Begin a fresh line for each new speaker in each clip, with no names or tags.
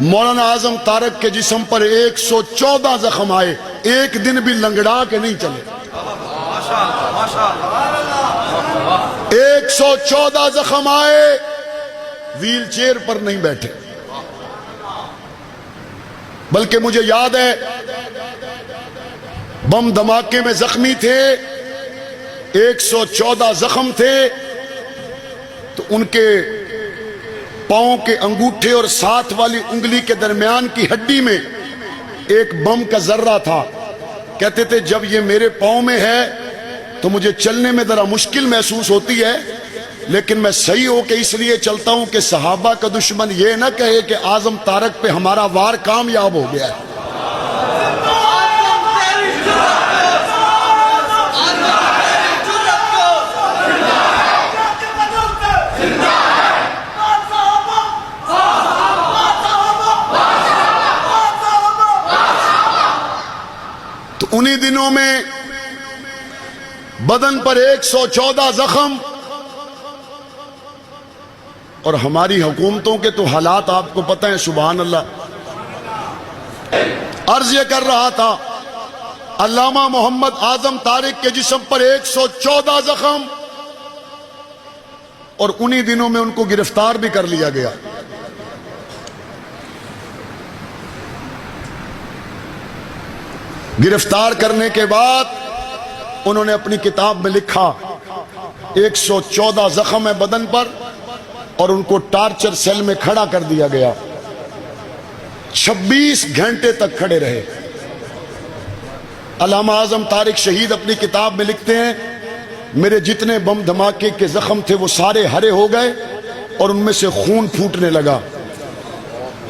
مولانا اعظم تارک کے جسم پر 114 زخم آئے، ایک دن بھی لنگڑا کے نہیں چلے۔ 114 زخم آئے، ویل چیئر پر نہیں بیٹھے۔ بلکہ مجھے یاد ہے بم دھماکے میں زخمی تھے، 114 زخم تھے، تو ان کے پاؤں کے انگوٹھے اور ساتھ والی انگلی کے درمیان کی ہڈی میں ایک بم کا ذرہ تھا۔ کہتے تھے جب یہ میرے پاؤں میں ہے تو مجھے چلنے میں ذرا مشکل محسوس ہوتی ہے، لیکن میں صحیح ہو کے اس لیے چلتا ہوں کہ صحابہ کا دشمن یہ نہ کہے کہ اعظم تارک پہ ہمارا وار کامیاب ہو گیا ہے۔ تو انہی دنوں میں بدن پر 114 زخم، اور ہماری حکومتوں کے تو حالات آپ کو پتہ ہیں، سبحان اللہ۔ عرض یہ کر رہا تھا علامہ محمد اعظم تارک کے جسم پر 114 زخم، اور انہی دنوں میں ان کو گرفتار بھی کر لیا گیا۔ گرفتار کرنے کے بعد انہوں نے اپنی کتاب میں لکھا 114 زخم ہے بدن پر، اور ان کو ٹارچر سیل میں کھڑا کر دیا گیا، 26 گھنٹے تک کھڑے رہے۔ علامہ اعظم طارق شہید اپنی کتاب میں لکھتے ہیں میرے جتنے بم دھماکے کے زخم تھے وہ سارے ہرے ہو گئے اور ان میں سے خون پھوٹنے لگا۔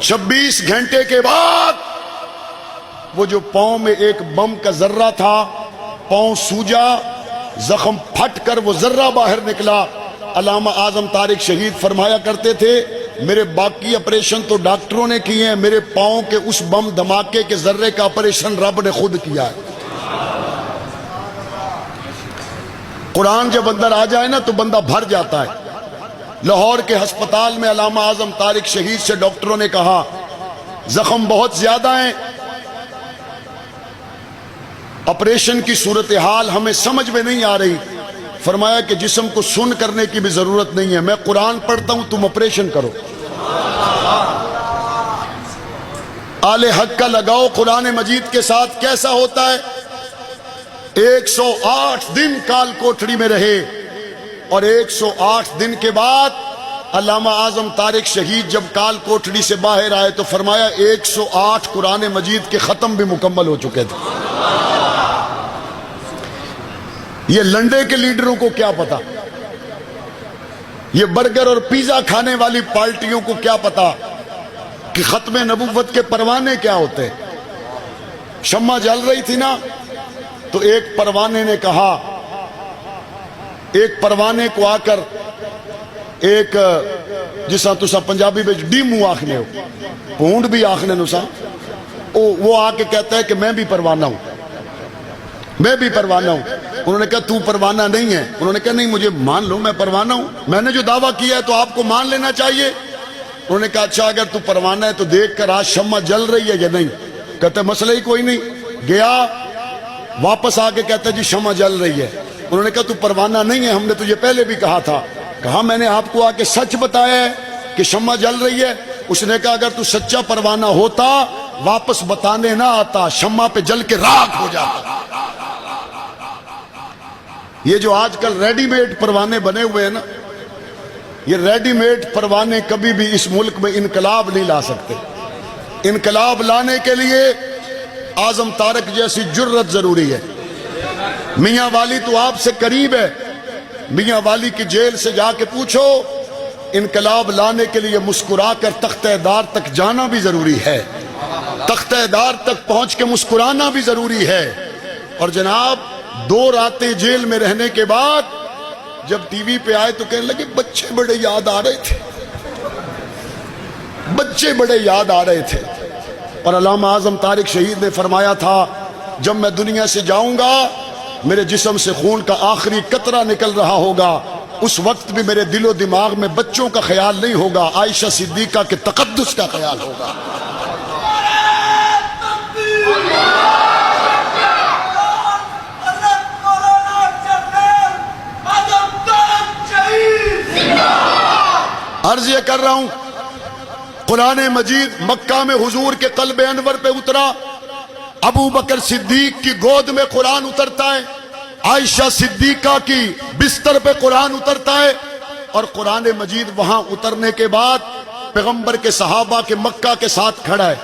26 گھنٹے کے بعد وہ جو پاؤں میں ایک بم کا ذرہ تھا، پاؤں سوجا، زخم پھٹ کر وہ ذرہ باہر نکلا۔ علامہ اعظم طارق شہید فرمایا کرتے تھے میرے باقی آپریشن تو ڈاکٹروں نے کیے ہیں، میرے پاؤں کے اس بم دھماکے کے ذرے کا آپریشن رب نے خود کیا ہے۔ قرآن جب اندر آ جائے نا تو بندہ بھر جاتا ہے۔ لاہور کے ہسپتال میں علامہ اعظم طارق شہید سے ڈاکٹروں نے کہا زخم بہت زیادہ ہیں، آپریشن کی صورتحال ہمیں سمجھ میں نہیں آ رہی۔ فرمایا کہ جسم کو سن کرنے کی بھی ضرورت نہیں ہے، میں قرآن پڑھتا ہوں، تم آپریشن کرو۔ آل حق کا لگاؤ قرآن مجید کے ساتھ کیسا ہوتا ہے؟ 108 دن کال کوٹڑی میں رہے، اور 108 دن کے بعد علامہ اعظم طارق شہید جب کال کوٹڑی سے باہر آئے تو فرمایا 108 قرآن مجید کے ختم بھی مکمل ہو چکے تھے۔ یہ لنڈے کے لیڈروں کو کیا پتا، یہ برگر اور پیزا کھانے والی پارٹیوں کو کیا پتا کہ ختم نبوت کے پروانے کیا ہوتے۔ شمع جل رہی تھی نا تو ایک پروانے نے کہا، ایک پروانے کو آ کر ایک جسا تسا پنجابی میں ڈیمو آخنے ہو، پونڈ بھی آخنے نسا، وہ آ کے کہتا ہے کہ میں بھی پروانہ ہوں، میں بھی پروانہ ہوں۔ انہوں نے کہا تو پروانہ نہیں ہے۔ انہوں نے کہا نہیں مجھے مان لو، میں پروانہ ہوں، میں نے جو دعویٰ کیا ہے تو آپ کو مان لینا چاہیے۔ انہوں نے کہا اچھا اگر تو پروانہ ہے تو دیکھ کر آج شمع جل رہی ہے یا نہیں؟ کہتا ہے مسئلہ ہی کوئی نہیں۔ گیا واپس آ کے کہتا ہے جی شمع جل رہی ہے۔ انہوں نے کہا تو پروانہ نہیں ہے، ہم نے تجھے پہلے بھی کہا تھا۔ کہا میں نے آپ کو آ کے سچ بتایا ہے کہ شمع جل رہی ہے۔ اس نے کہا اگر تو سچا پروانہ ہوتا واپس بتانے نہ آتا، شمع پہ جل کے راکھ ہو جاتا۔ یہ جو آج کل ریڈی میڈ پروانے بنے ہوئے ہیں نا، یہ ریڈی میڈ پروانے کبھی بھی اس ملک میں انقلاب نہیں لا سکتے۔ انقلاب لانے کے لیے اعظم طارق جیسی جرت ضروری ہے۔ میاں والی تو آپ سے قریب ہے، میاں والی کی جیل سے جا کے پوچھو، انقلاب لانے کے لیے مسکرا کر تختہ دار تک جانا بھی ضروری ہے، تختہ دار تک پہنچ کے مسکرانا بھی ضروری ہے۔ اور جناب 2 راتیں جیل میں رہنے کے بعد جب ٹی وی پہ آئے تو کہنے لگے بچے بڑے یاد آ رہے تھے، بچے بڑے یاد آ رہے تھے۔ اور علامہ اعظم طارق شہید نے فرمایا تھا جب میں دنیا سے جاؤں گا میرے جسم سے خون کا آخری قطرہ نکل رہا ہوگا، اس وقت بھی میرے دل و دماغ میں بچوں کا خیال نہیں ہوگا، عائشہ صدیقہ کے تقدس کا خیال ہوگا۔ عرض یہ کر رہا ہوں، قرآن مجید مکہ میں حضور کے قلب انور پہ اترا، ابو بکر صدیق کی گود میں قرآن اترتا ہے، عائشہ صدیقہ کی بستر پہ قرآن اترتا ہے، اور قرآن مجید وہاں اترنے کے بعد پیغمبر کے صحابہ کے مکہ کے ساتھ کھڑا ہے،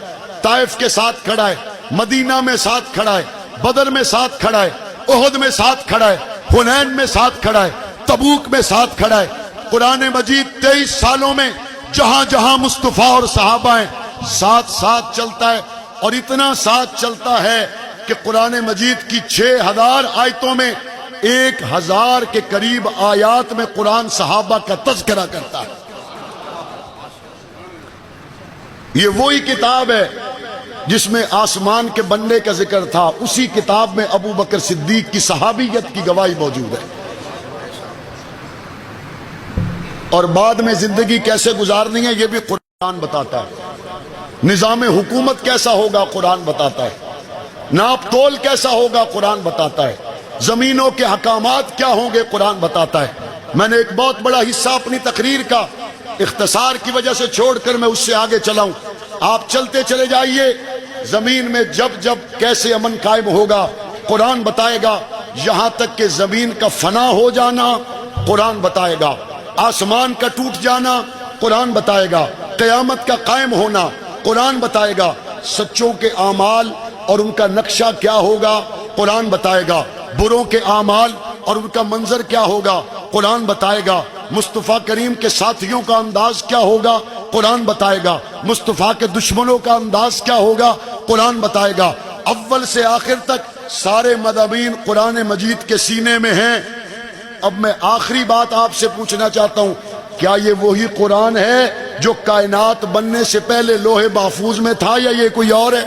طائف کے ساتھ کھڑا ہے، مدینہ میں ساتھ کھڑا ہے، بدر میں ساتھ کھڑا ہے، احد میں ساتھ کھڑا ہے، حنین میں ساتھ کھڑا ہے، تبوک میں ساتھ کھڑا ہے۔ قرآن مجید 23 سالوں میں جہاں جہاں مصطفیٰ اور صحابہ ہیں ساتھ ساتھ چلتا ہے، اور اتنا ساتھ چلتا ہے کہ قرآن مجید کی 6000 آیتوں میں 1000 کے قریب آیات میں قرآن صحابہ کا تذکرہ کرتا ہے۔ یہ وہی کتاب ہے جس میں آسمان کے بننے کا ذکر تھا، اسی کتاب میں ابو بکر صدیق کی صحابیت کی گواہی موجود ہے، اور بعد میں زندگی کیسے گزارنی ہے یہ بھی قرآن بتاتا ہے، نظام حکومت کیسا ہوگا قرآن بتاتا ہے، ناپ تول کیسا ہوگا قرآن بتاتا ہے، زمینوں کے حکامات کیا ہوں گے قرآن بتاتا ہے۔ میں نے ایک بہت بڑا حصہ اپنی تقریر کا اختصار کی وجہ سے چھوڑ کر میں اس سے آگے چلا ہوں، آپ چلتے چلے جائیے، زمین میں جب جب کیسے امن قائم ہوگا قرآن بتائے گا، یہاں تک کہ زمین کا فنا ہو جانا قرآن بتائے گا، آسمان کا ٹوٹ جانا قرآن بتائے گا، قیامت کا قائم ہونا قرآن بتائے گا، سچوں کے اعمال اور ان کا نقشہ کیا ہوگا قرآن بتائے گا، بروں کے اعمال اور ان کا منظر کیا ہوگا قرآن بتائے گا، مصطفیٰ کریم کے ساتھیوں کا انداز کیا ہوگا قرآن بتائے گا، مصطفیٰ کے دشمنوں کا انداز کیا ہوگا قرآن بتائے گا۔ اول سے آخر تک سارے مضامین قرآن مجید کے سینے میں ہیں۔ اب میں آخری بات آپ سے پوچھنا چاہتا ہوں، کیا یہ وہی قرآن ہے جو کائنات بننے سے پہلے لوح محفوظ میں تھا، یا یہ کوئی اور ہے؟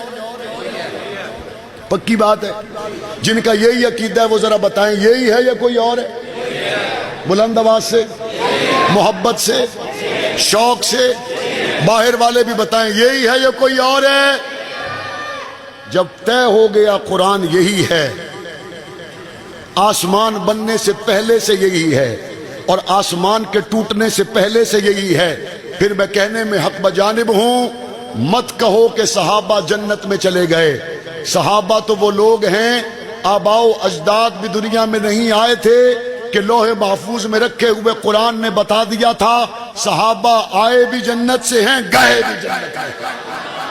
پکی بات ہے، جن کا یہی عقیدہ ہے وہ ذرا بتائیں یہی ہے یا کوئی اور ہے؟ بلند آواز سے، محبت سے، شوق سے، باہر والے بھی بتائیں یہی ہے یا کوئی اور ہے؟ جب طے ہو گیا قرآن یہی ہے، آسمان بننے سے پہلے سے یہی ہے، اور آسمان کے ٹوٹنے سے پہلے سے یہی ہے، پھر میں کہنے میں حق بجانب ہوں، مت کہو کہ صحابہ جنت میں چلے گئے۔ صحابہ تو وہ لوگ ہیں، آباء و اجداد بھی دنیا میں نہیں آئے تھے کہ لوح محفوظ میں رکھے ہوئے قرآن نے بتا دیا تھا، صحابہ آئے بھی جنت سے ہیں، گئے بھی جنت سے ہیں۔